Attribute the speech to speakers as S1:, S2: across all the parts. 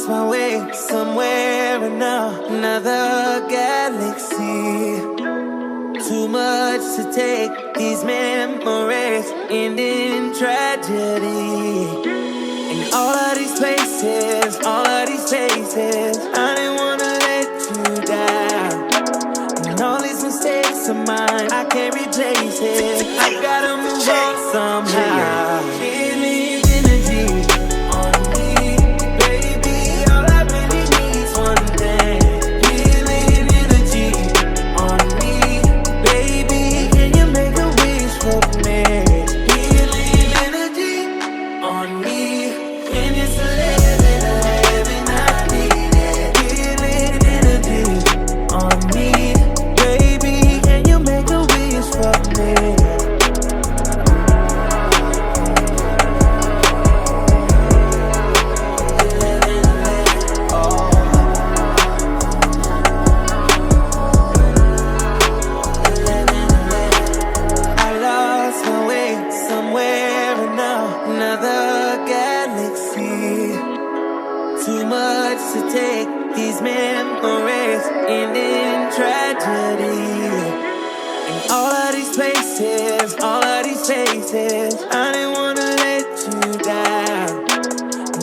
S1: lost my way somewhere in another galaxy. Too much to take, these memories end in tragedy. In all of these places, all of these faces, I didn't wanna let you down. And all these mistakes of mine, I can't replace it. I gotta move on somehow. Can't leave energy on me, baby. All I really need is one thing. Healing energy on me, baby. Can you make a wish for me? Healing energy on me. When it's 11, I need it. Healing energy on me, baby. Can you make a wish for me? I lost my way somewhere in another galaxy. Too much to take, these memories end in tragedy. In all of these places, all of these faces, I didn't wanna let you down.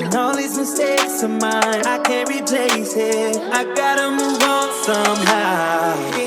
S1: And all these mistakes of mine, I can't replace it. I gotta move on somehow.